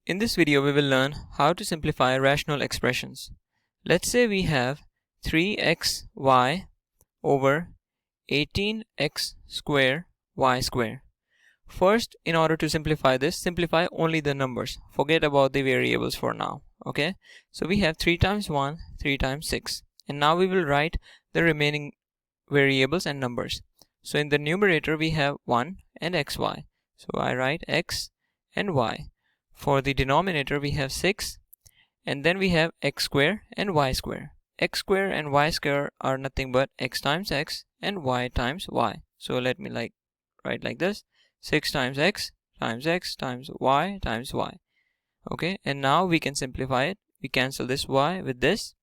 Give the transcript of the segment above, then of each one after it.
In this video we will learn how to simplify rational expressions. Let's say we have 3xy over 18x square y square. First, in order to simplify this, simplify only the numbers. Forget about the variables for now. Okay, so we have 3 times 1, 3 times 6. And now we will write the remaining variables and numbers. So in the numerator we have 1 and xy. So I write x and y. For the denominator we have 6, and then we have x square and y square. X square and y square are nothing but x times x and y times y. So let me write like this: 6 times x times y times y. Okay, and now we can simplify it. We cancel this y with this,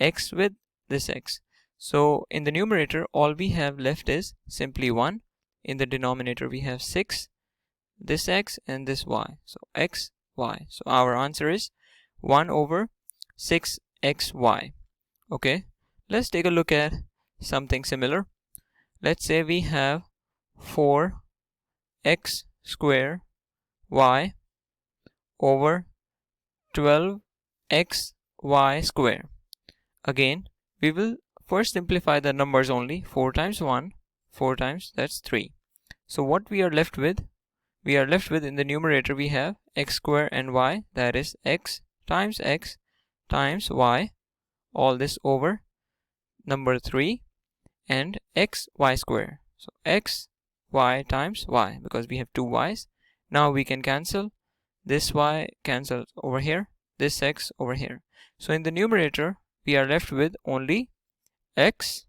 x with this x. So in the numerator all we have left is simply 1. In the denominator we have 6, this x and this y. So x, y. So our answer is 1 over 6xy. Okay, let's take a look at something similar. Let's say we have 4x square y over 12xy square. Again, we will first simplify the numbers only. 4 times 1, 4 times, that's 3. So what we are left with? We are left with, in the numerator we have x square and y, that is x times y, all this over number 3, and x y square. So x y times y, because we have 2 y's. Now we can cancel this y, cancels over here, this x over here. So in the numerator we are left with only x,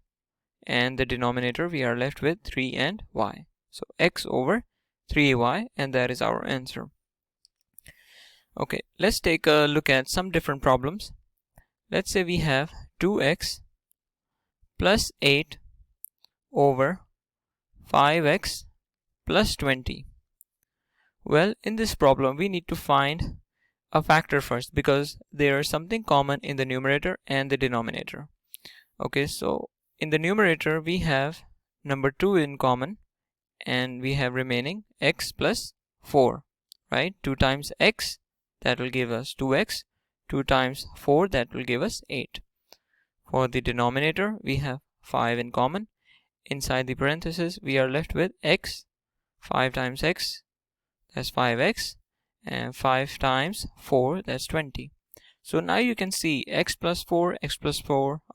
and the denominator we are left with 3 and y. So x over 3y, and that is our answer. Okay, let's take a look at some different problems. Let's say we have 2x plus 8 over 5x plus 20. Well, in this problem we need to find a factor first, because there is something common in the numerator and the denominator. Okay, so in the numerator we have number 2 in common, and we have remaining x plus 4, right? 2 times x, that will give us 2x. 2 times 4, that will give us 8. For the denominator we have 5 in common. Inside the parenthesis we are left with x. 5 times x, that's 5x, and 5 times 4, that's 20. So now you can see x plus 4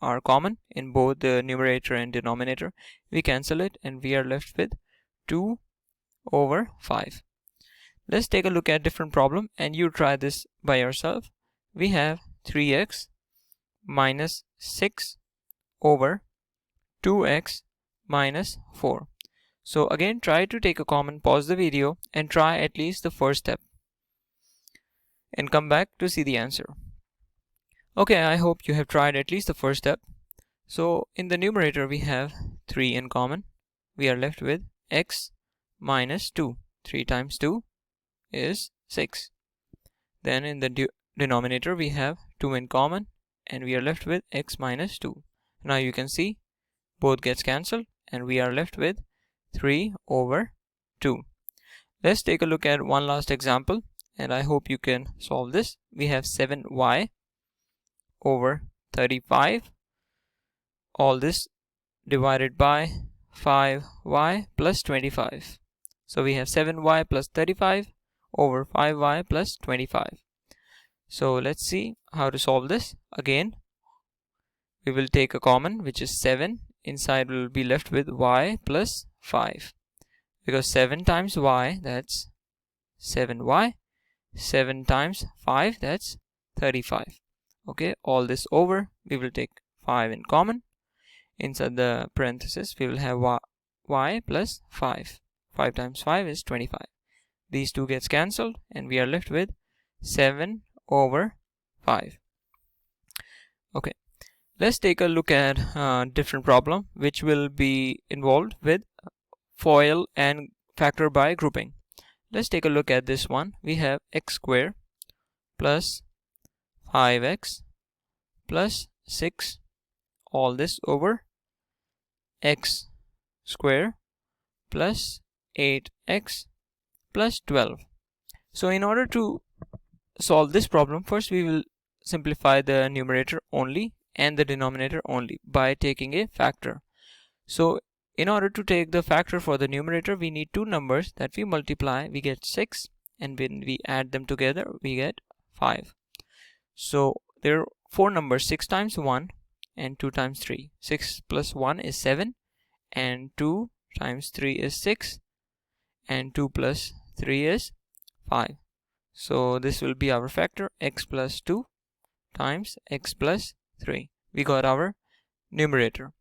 are common in both the numerator and denominator. We cancel it and we are left with 2 over 5. Let's take a look at different problem, and you try this by yourself. We have 3x minus 6 over 2x minus 4. So again, try to take a common, pause the video and try at least the first step, and come back to see the answer. Okay, I hope you have tried at least the first step. So in the numerator we have 3 in common. We are left with x minus 2. 3 times 2 is 6. Then in the denominator we have 2 in common, and we are left with x minus 2. Now you can see both gets cancelled and we are left with 3 over 2. Let's take a look at one last example, and I hope you can solve this. We have 7y over 35, all this divided by 5y plus 25. So we have 7y plus 35 over 5y plus 25. So let's see how to solve this. Again, we will take a common, which is 7. Inside we will be left with y plus 5, because 7 times y, that's 7y. 7 times 5, that's 35. Okay, all this over, we will take 5 in common. Inside the parenthesis we will have y plus 5. 5 times 5 is 25. These two gets cancelled and we are left with 7 over 5. Okay, let's take a look at a different problem which will be involved with FOIL and factor by grouping. Let's take a look at this one. We have x square plus 5x plus 6, all this over x square plus 8x plus 12. So in order to solve this problem, first we will simplify the numerator only and the denominator only by taking a factor. So in order to take the factor for the numerator, we need two numbers that we multiply, we get 6, and when we add them together we get 5. So there are four numbers, 6 times 1 and 2 times 3. 6 plus 1 is 7 and 2 times 3 is 6 and 2 plus 3 is 5. So this will be our factor, x plus 2 times x plus 3. We got our numerator.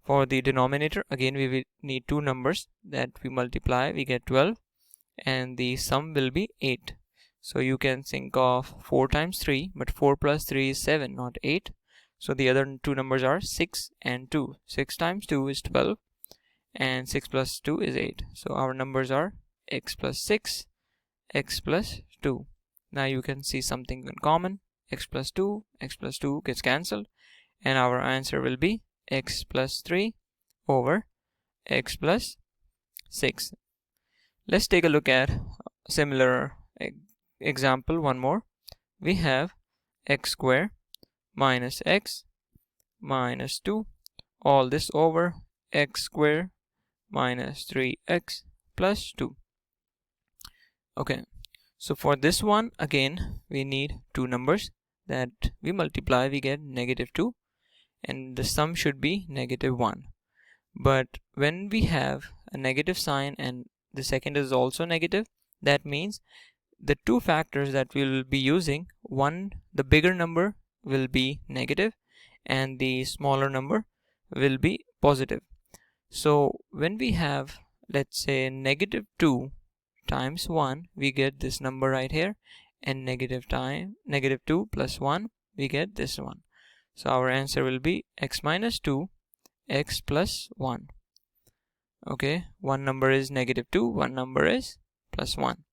For the denominator, again we will need two numbers that we multiply, we get 12, and the sum will be 8. So you can think of 4 times 3, but 4 plus 3 is 7, not 8. So the other two numbers are 6 and 2. 6 times 2 is 12 and 6 plus 2 is 8. So our numbers are x plus 6, x plus 2. Now you can see something in common. X plus 2 gets cancelled, and our answer will be x plus 3 over x plus 6. Let's take a look at similar example, one more. We have x squared minus x minus 2, all this over x squared minus 3x plus 2. Okay, so for this one, again we need two numbers that we multiply, we get negative 2, and the sum should be negative 1. But when we have a negative sign and the second is also negative, that means the two factors that we will be using, one, the bigger number will be negative and the smaller number will be positive. So when we have, let's say, negative 2 times 1, we get this number right here, and negative 2 plus 1, we get this one. So our answer will be x minus 2, x plus 1. Okay, one number is negative 2, one number is plus 1.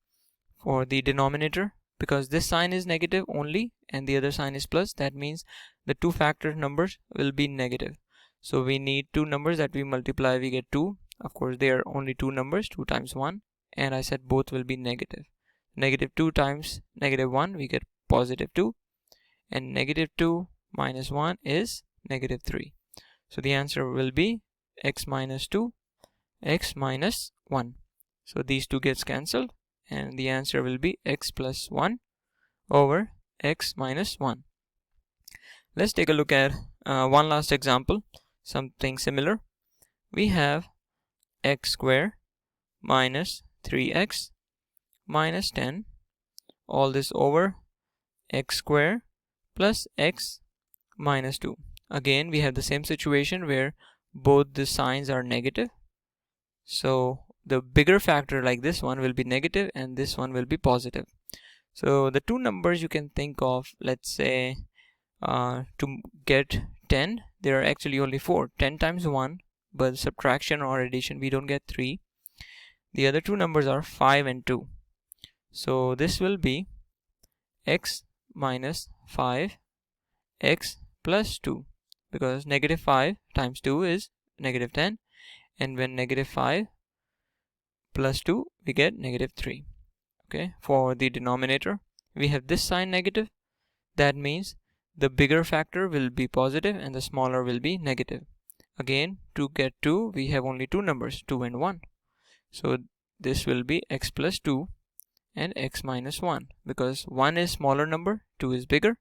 For the denominator, because this sign is negative only and the other sign is plus, that means the two factor numbers will be negative. So we need two numbers that we multiply, we get 2. Of course, there are only two numbers, 2 times 1, and I said both will be negative. Negative 2 times negative 1, we get positive 2, and negative 2 minus 1 is negative 3. So the answer will be x minus 2, x minus 1. So these two gets cancelled, and the answer will be x plus 1 over x minus 1. Let's take a look at one last example, something similar. We have x squared minus 3x minus 10, all this over x squared plus x minus 2. Again we have the same situation where both the signs are negative. So the bigger factor, like this one, will be negative and this one will be positive. So the two numbers you can think of, let's say to get 10, there are actually only 4. 10 times 1, but subtraction or addition we don't get 3. The other two numbers are 5 and 2. So this will be x minus 5, x plus 2, because negative 5 times 2 is negative 10, and when negative 5 plus 2, we get negative 3. Okay, for the denominator, we have this sign negative. That means the bigger factor will be positive and the smaller will be negative. Again, to get 2, we have only two numbers, 2 and 1. So this will be x plus 2 and x minus 1, because 1 is smaller number, 2 is bigger.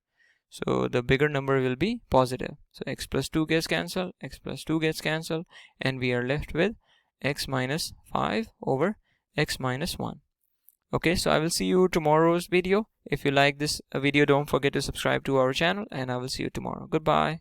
So the bigger number will be positive. So x plus 2 gets cancelled, x plus 2 gets cancelled, and we are left with x minus 5 over x minus 1. Okay, so I will see you tomorrow's video. If you like this video, don't forget to subscribe to our channel, and I will see you tomorrow. Goodbye.